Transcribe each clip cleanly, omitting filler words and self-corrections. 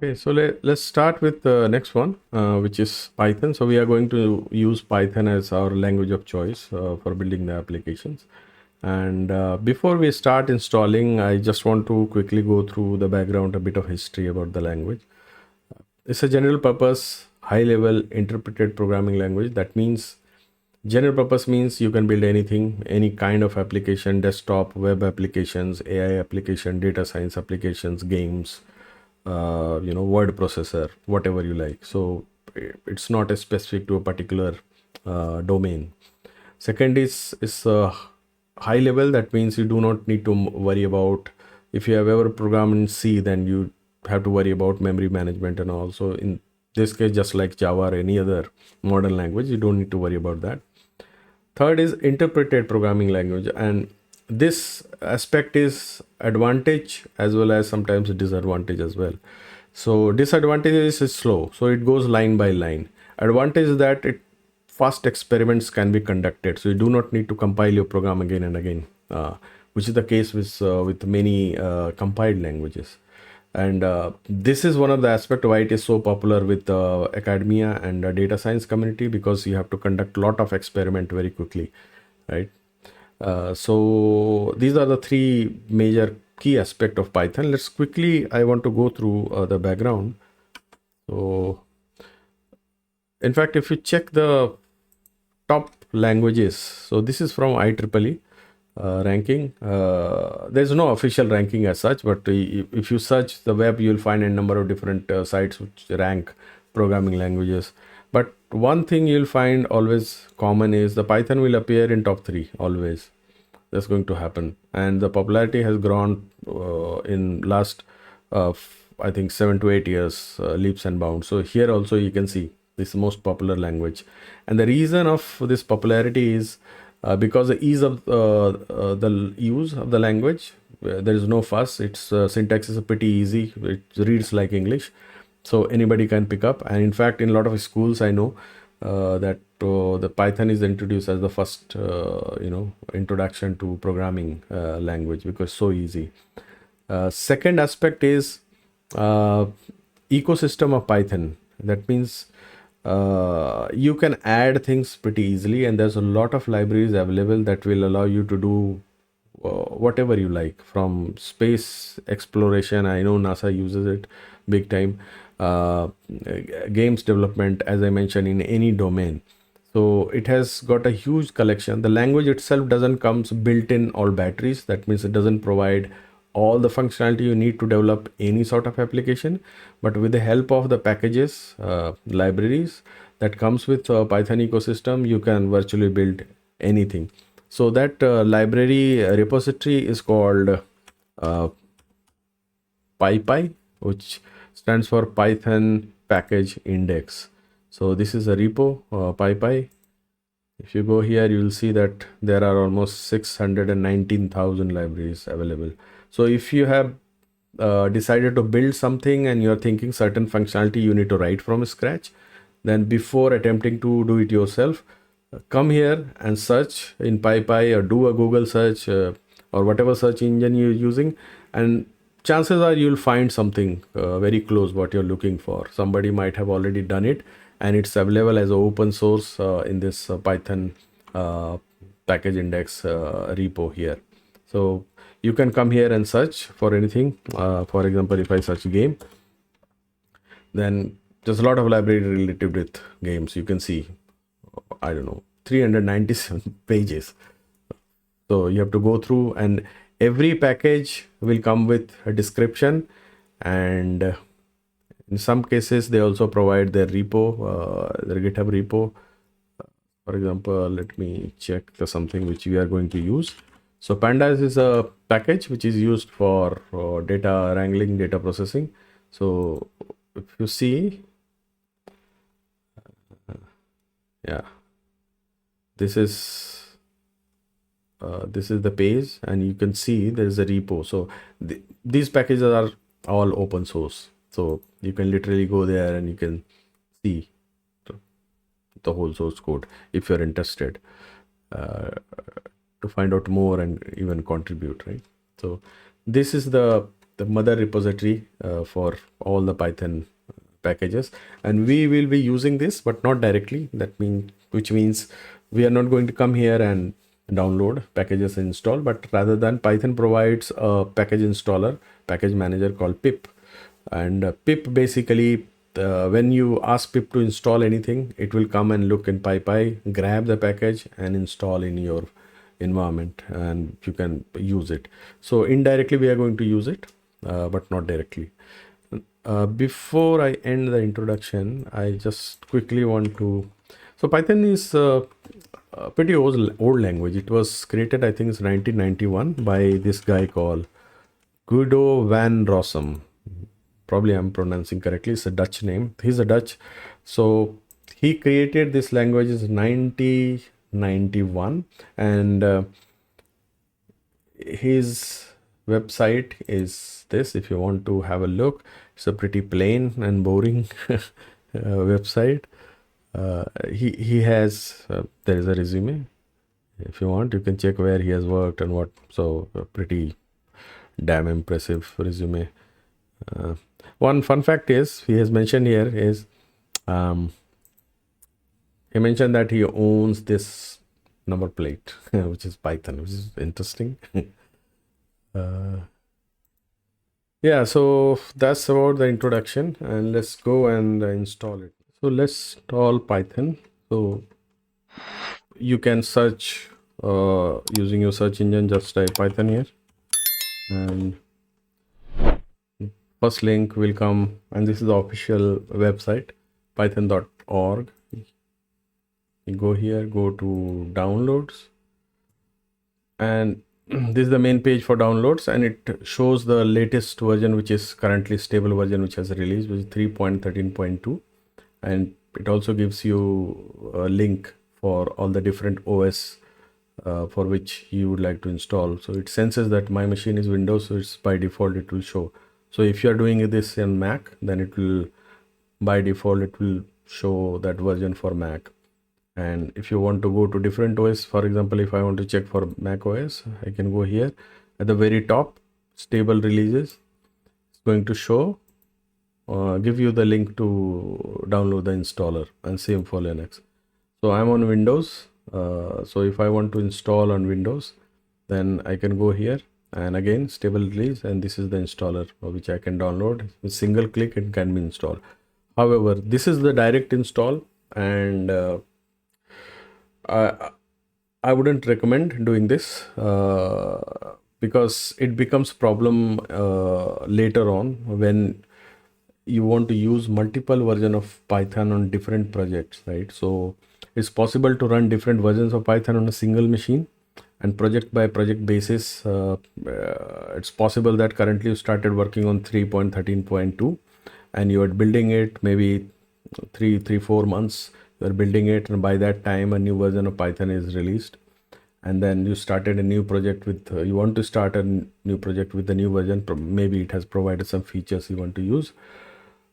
Okay, so let's start with the next one, which is Python. So we are going to use Python as our language of choice for building the applications. And before we start installing, I just want to quickly go through the background, a bit of history about the language. It's a general purpose, high level interpreted programming language. That means general purpose means you can build anything, any kind of application, desktop, web applications, AI application, data science applications, games, word processor, whatever you like. So it's not as specific to a particular domain. Second is high level. That means you do not need to worry about, if you have ever programmed in C, then you have to worry about memory management, and also in this case, just like Java or any other modern language, you don't need to worry about that. Third is interpreted programming language, and this aspect is advantage as well as sometimes a disadvantage as well. So disadvantage is slow, so it goes line by line. Advantage is that fast experiments can be conducted, so you do not need to compile your program again and again, which is the case with many compiled languages. And this is one of the aspects why it is so popular with academia and data science community, because you have to conduct a lot of experiment very quickly, right? So these are the three major key aspect of Python. Let's quickly, I want to go through the background. So in fact, if you check the top languages, so this is from IEEE ranking. There's no official ranking as such, but if you search the web, you'll find a number of different sites which rank programming languages. But one thing you'll find always common is the Python will appear in top 3 always. That's going to happen, and the popularity has grown in last I think 7 to 8 years, leaps and bounds. So here also you can see this is the most popular language, and the reason of this popularity is because the ease of the use of the language. There is no fuss. Its syntax is pretty easy. It reads like English, so anybody can pick up. And in fact, in a lot of schools, I know that the Python is introduced as the first introduction to programming language, because so easy. Second aspect is ecosystem of Python. That means you can add things pretty easily, and there's a lot of libraries available that will allow you to do whatever you like, from space exploration. I know NASA uses it big time. Games development, as I mentioned, in any domain. So it has got a huge collection. The language itself doesn't comes built in all batteries. That means it doesn't provide all the functionality you need to develop any sort of application, but with the help of the packages, libraries that comes with Python ecosystem, you can virtually build anything. So that library repository is called PyPi, which stands for Python Package Index. So this is a repo, PyPi. If you go here, you will see that there are almost 619,000 libraries available. So if you have decided to build something and you're thinking certain functionality you need to write from scratch, then before attempting to do it yourself, come here and search in PyPi, or do a Google search, or whatever search engine you're using, and chances are you'll find something very close what you're looking for. Somebody might have already done it, and it's available as open source in this Python package index repo here. So you can come here and search for anything. For example, if I search game, then there's a lot of library related with games. You can see, I don't know, 397 pages. So you have to go through, and every package will come with a description, and in some cases they also provide their repo, their GitHub repo. For example, let me check the something which we are going to use. So pandas is a package which is used for data wrangling, data processing. So if you see, yeah, this is the page, and you can see there is a repo. So these packages are all open source, so you can literally go there and you can see the whole source code if you're interested to find out more and even contribute, right? So this is the the mother repository for all the Python packages, and we will be using this, but not directly. Which means we are not going to come here and download packages and install, but rather than Python provides a package installer, package manager called pip, and pip basically when you ask pip to install anything, it will come and look in PyPi, grab the package and install in your environment, and you can use it. So indirectly we are going to use it, but not directly. Before I end the introduction, I just quickly want to. So Python is a pretty old language. It was created, I think, it's 1991 by this guy called Guido van Rossum. Probably I'm pronouncing correctly. It's a Dutch name. He's a Dutch. So he created this language in 1991, and his website is this. If you want to have a look, it's a pretty plain and boring website. He has there is a resume. If you want, you can check where he has worked and what. So a pretty damn impressive resume. One fun fact is he has mentioned here is he mentioned that he owns this number plate, which is Python, which is interesting. Yeah, so that's about the introduction, and let's go and install it. So let's install Python. So you can search using your search engine, just type Python here, and first link will come, and this is the official website, python.org. You go here, go to downloads, and this is the main page for downloads, and it shows the latest version, which is currently stable version, which has released, which is 3.13.2, and it also gives you a link for all the different OS for which you would like to install. So it senses that my machine is Windows, so it's by default it will show. So if you are doing this in Mac, then it will by default it will show that version for Mac. And if you want to go to different OS, for example, if I want to check for Mac OS, I can go here at the very top, stable releases. It's going to show, give you the link to download the installer, and same for Linux. So I'm on Windows. So if I want to install on Windows, then I can go here, and again stable release, and this is the installer which I can download. With single click it can be installed. However, this is the direct install, and I wouldn't recommend doing this because it becomes problem later on when you want to use multiple version of Python on different projects, right? So it's possible to run different versions of Python on a single machine, and project by project basis. It's possible that currently you started working on 3.13.2 and you are building it maybe 4 months. You are building it, and by that time a new version of Python is released, and then you started a new project with you want to start a new project with the new version. Maybe it has provided some features you want to use.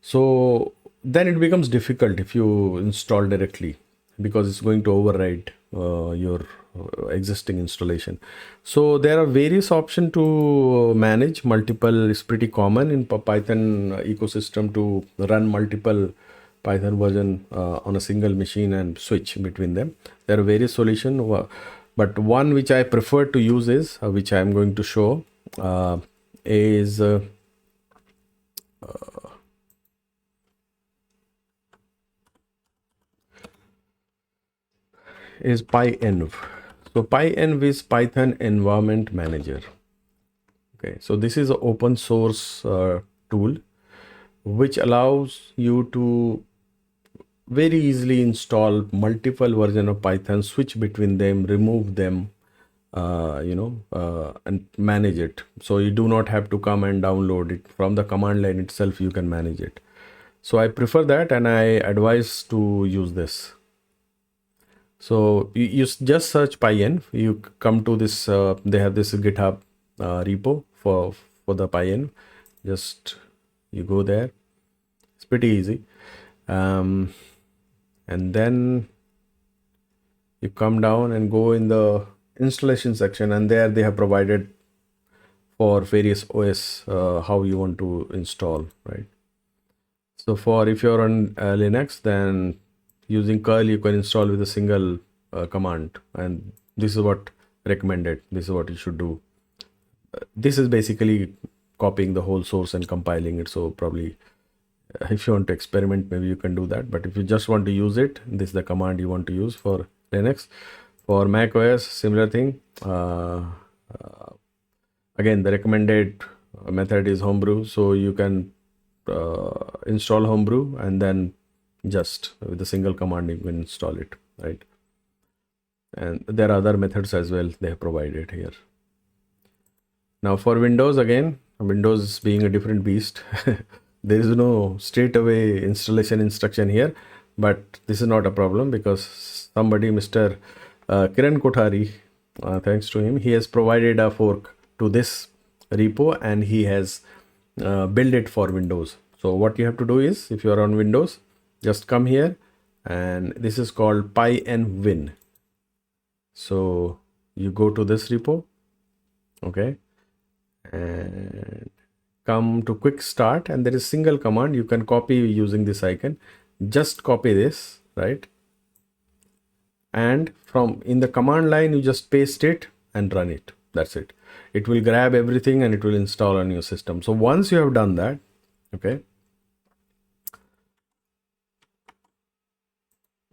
So then it becomes difficult if you install directly, because it's going to override your existing installation. So there are various options to manage multiple. It's pretty common in Python ecosystem to run multiple Python version on a single machine and switch between them. There are various solutions, but one which I prefer to use is which I am going to show is Pyenv. So Pyenv is Python Environment Manager. Okay, so this is an open source tool which allows you to very easily install multiple versions of Python, switch between them, remove them, and manage it. So you do not have to come and download it from the command line itself. You can manage it. So I prefer that, and I advise to use this. So you just search Pyenv. You come to this. They have this GitHub repo for the Pyenv. Just you go there. It's pretty easy. And then you come down and go in the installation section, and there they have provided for various OS, how you want to install, right? So for if you're on Linux, then using curl you can install with a single command, and this is what recommended. This is what you should do. This is basically copying the whole source and compiling it. So probably if you want to experiment, maybe you can do that. But if you just want to use it, this is the command you want to use for Linux. For Mac OS, similar thing. Again, the recommended method is homebrew. So you can install homebrew and then just with a single command you can install it, right? And there are other methods as well they have provided here. Now for Windows, again, Windows being a different beast, there is no straight away installation instruction here, but this is not a problem because somebody, Mr. Kiran Kothari, thanks to him, he has provided a fork to this repo and he has build it for Windows. So what you have to do is, if you are on Windows, just come here, and this is called Pyenv. So you go to this repo, okay, and come to quick start, and there is single command you can copy using this icon. Just copy this, right? And from in the command line you just paste it and run it. That's it. It will grab everything and it will install on your system. So once you have done that, okay,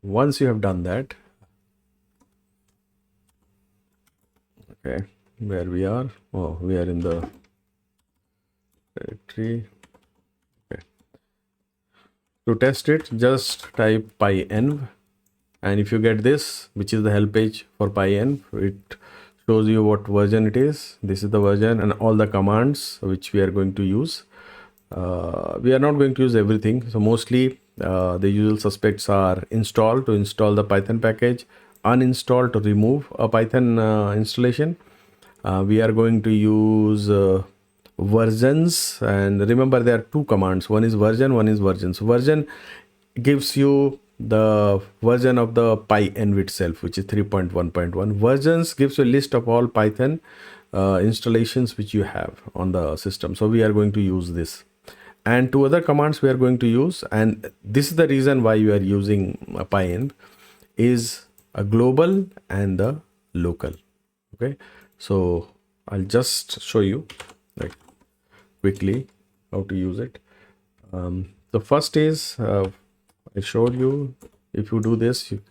once you have done that, okay, where we are, oh, we are in the directory. Okay, to test it, just type pyenv, and if you get this, which is the help page for Pyenv, it shows you what version it is. This is the version and all the commands which we are going to use. We are not going to use everything. So mostly the usual suspects are install to install the Python package, uninstall to remove a Python installation. We are going to use versions, and remember there are two commands. One is version, one is version. So version gives you the version of the Pyenv itself, which is 3.1.1. Versions gives you a list of all Python installations which you have on the system. So we are going to use this. And two other commands we are going to use, and this is the reason why you are using Pyenv, is a global and the local. Okay, so I'll just show you like quickly how to use it. The first is I showed you. If you do this, you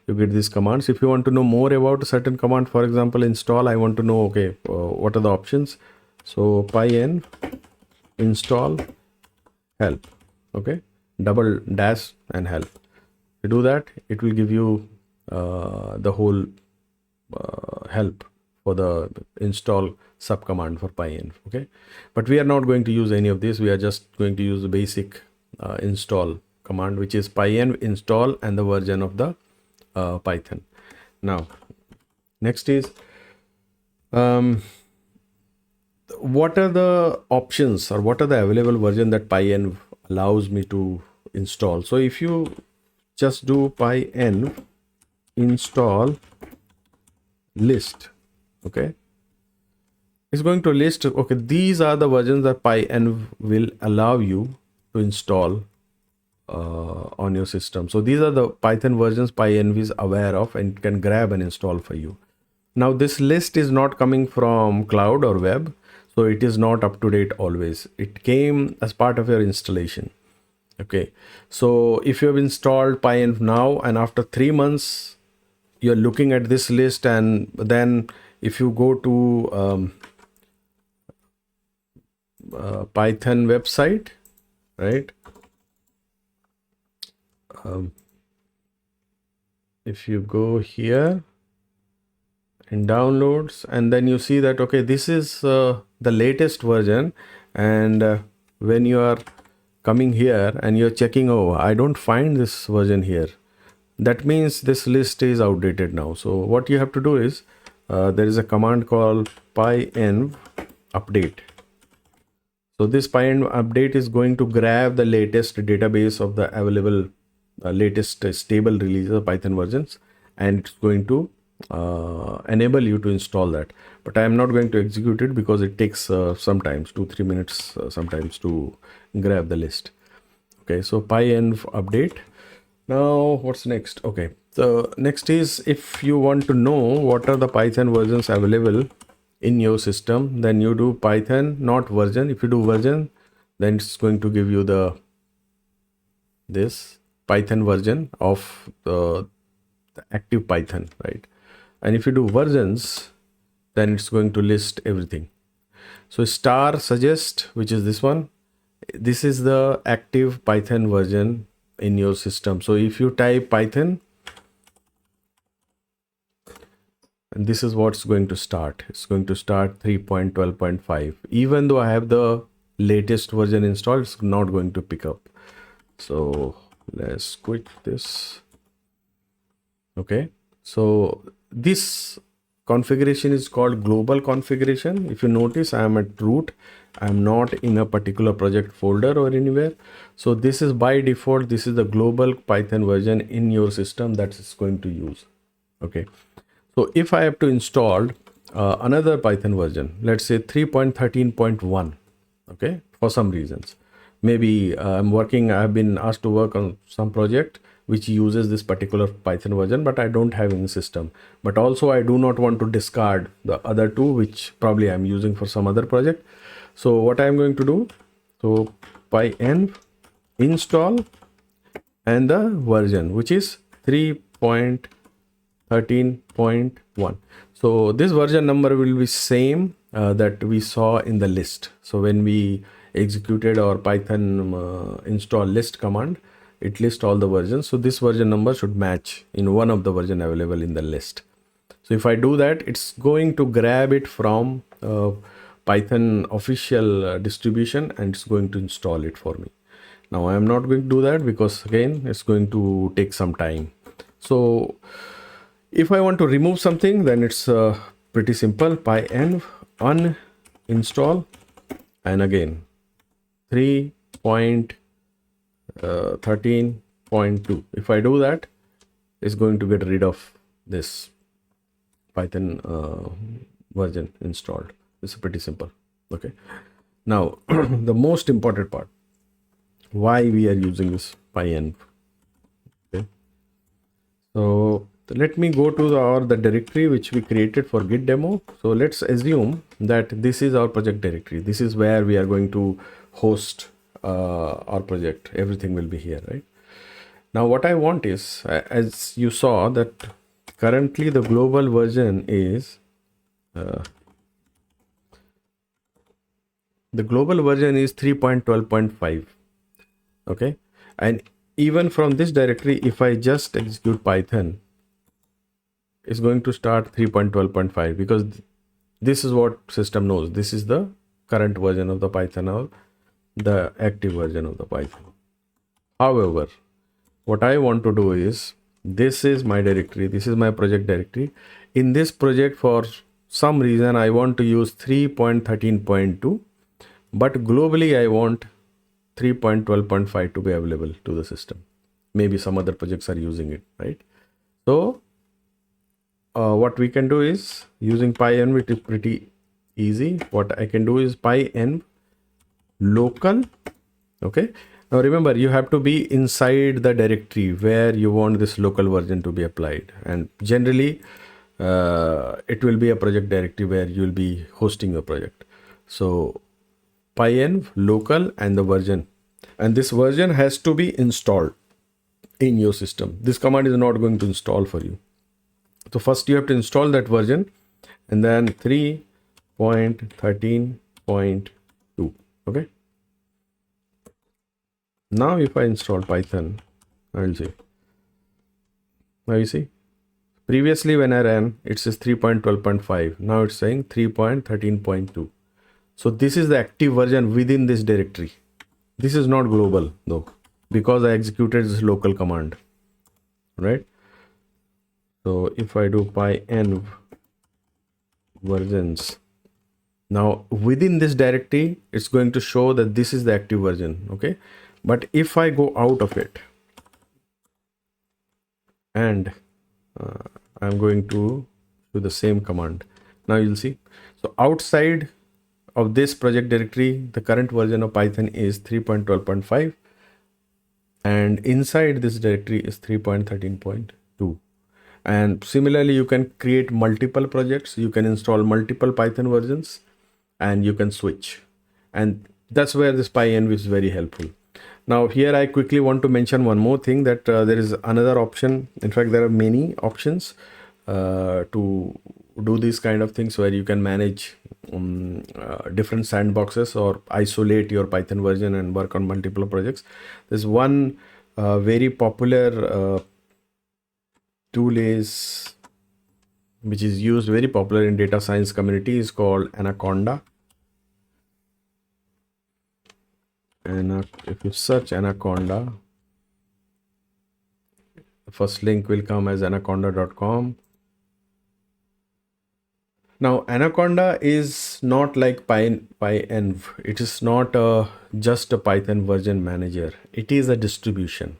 get these commands. If you want to know more about a certain command, for example, install, I want to know, okay, what are the options? So pyenv install help, okay, double dash and help. To do that, it will give you the whole help for the install subcommand for pyenv, okay. But we are not going to use any of this. We are just going to use the basic install command, which is pyenv install and the version of the Python. Now next is what are the options or what are the available version that Pyenv allows me to install. So if you just do pyenv install list, okay, it's going to list, okay, these are the versions that Pyenv will allow you to install on your system. So these are the Python versions Pyenv is aware of and can grab and install for you. Now this list is not coming from cloud or web, so it is not up to date always. It came as part of your installation. Okay, so if you have installed Pyenv now and after 3 months you're looking at this list, and then if you go to Python website, right, if you go here in downloads, and then you see that, okay, this is the latest version, and when you are coming here and you're checking, oh, I don't find this version here, that means this list is outdated now. So what you have to do is there is a command called pyenv update. So this pyenv update is going to grab the latest database of the available latest stable release of Python versions, and it's going to enable you to install that, but I am not going to execute it because it takes sometimes 2-3 minutes sometimes to grab the list. Okay, so pyenv update. Now what's next? Okay, the next is, if you want to know what are the Python versions available in your system, then you do Python, not version. If you do version, then it's going to give you this Python version of the active Python, right? And if you do versions, then it's going to list everything. So star suggest, which is this one, this is the active Python version in your system. So if you type Python, and this is what's going to start. It's going to start 3.12.5. Even though I have the latest version installed, it's not going to pick up. So let's quit this. Okay, so this configuration is called global configuration. If you notice, I am at root. I'm not in a particular project folder or anywhere. So this is by default, this is the global Python version in your system that it's going to use. Okay, so if I have to install another Python version, let's say 3.13.1, okay, for some reasons, maybe I've been asked to work on some project which uses this particular Python version, but I don't have in the system. But also I do not want to discard the other two, which probably I'm using for some other project. So what I'm going to do, so Pyenv install and the version, which is 3.13.1. So this version number will be same that we saw in the list. So when we executed our Python install list command, it lists all the versions. So this version number should match in one of the version available in the list. So if I do that, it's going to grab it from Python official distribution and it's going to install it for me. Now I am not going to do that because again, it's going to take some time. So if I want to remove something, then it's pretty simple. Pyenv uninstall, and again 3.13.2. If I do that, it's going to get rid of this Python version installed. It's pretty simple. Okay, now the most important part, why we are using this Pyenv. Okay, so let me go to the directory which we created for Git demo. So let's assume that this is our project directory. This is where we are going to host our project. Everything will be here, right? Now what I want is, as you saw, that currently the global version is 3.12.5. okay, and even from this directory, if I just execute Python, it's going to start 3.12.5 because this is what system knows. This is the current version of the Python or the active version of the Python. However, what I want to do is, this is my directory, this is my project directory. In this project, for some reason, I want to use 3.13.2, but globally I want 3.12.5 to be available to the system. Maybe some other projects are using it, right? So what we can do is, using Pyenv, it is pretty easy. What I can do is Pyenv local. Okay, now remember, you have to be inside the directory where you want this local version to be applied, and generally it will be a project directory where you will be hosting your project. So Pyenv local and the version, and this version has to be installed in your system. This command is not going to install for you. So first you have to install that version, and then 3.13.2. okay, now if I install Python, I will see. Now you see, previously when I ran, it says 3.12.5. Now it's saying 3.13.2. So this is the active version within this directory. This is not global though, because I executed this local command, right? So if I do Pyenv versions, now within this directory, it's going to show that this is the active version. Okay, but if I go out of it and I'm going to do the same command. Now you'll see. So outside of this project directory, the current version of Python is 3.12.5, and inside this directory is 3.13.2. And similarly, you can create multiple projects, you can install multiple Python versions, and you can switch. And that's where this Pyenv is very helpful. Now here I quickly want to mention one more thing, that there is another option. In fact, there are many options to do these kind of things, where you can manage different sandboxes or isolate your Python version and work on multiple projects. There's one very popular tool is, which is used very popular in data science community, is called Anaconda. And if you search Anaconda, the first link will come as anaconda.com. Now Anaconda is not like Pyenv. It is not just a Python version manager. It is a distribution.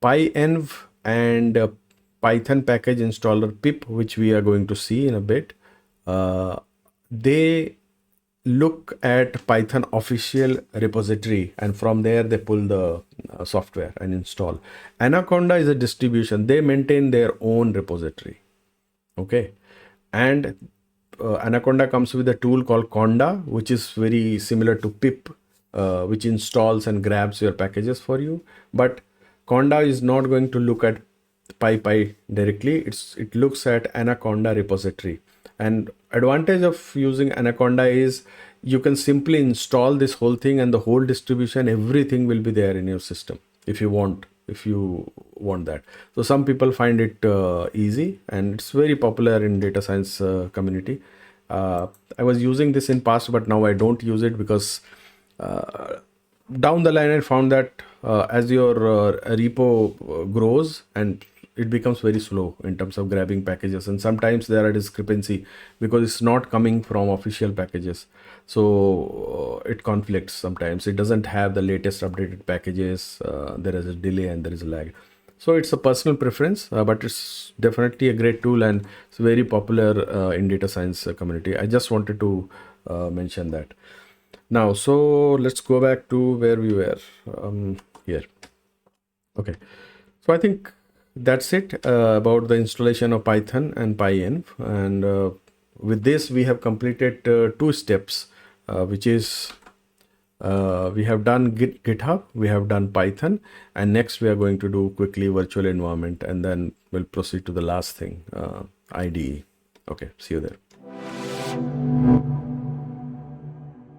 Pyenv and Python package installer pip, which we are going to see in a bit, they look at Python official repository, and from there they pull the software and install. Anaconda is a distribution. They maintain their own repository. Okay. And Anaconda comes with a tool called Conda, which is very similar to pip, which installs and grabs your packages for you. But Conda is not going to look at PyPi directly. It looks at Anaconda repository. And advantage of using Anaconda is you can simply install this whole thing, and the whole distribution, everything will be there in your system if you want that. So some people find it easy, and it's very popular in data science community. I was using this in past, but now I don't use it, because down the line I found that as your repo grows, and it becomes very slow in terms of grabbing packages, and sometimes there are discrepancy because it's not coming from official packages. So it conflicts sometimes. It doesn't have the latest updated packages. There is a delay and there is a lag. So it's a personal preference, but it's definitely a great tool, and it's very popular in data science community. I just wanted to mention that. Now, so let's go back to where we were here. Okay, so I think that's it about the installation of Python and Pyenv. And with this, we have completed 2 steps, which is we have done GitHub, we have done Python, and next we are going to do quickly virtual environment, and then we'll proceed to the last thing, IDE. Okay, see you there.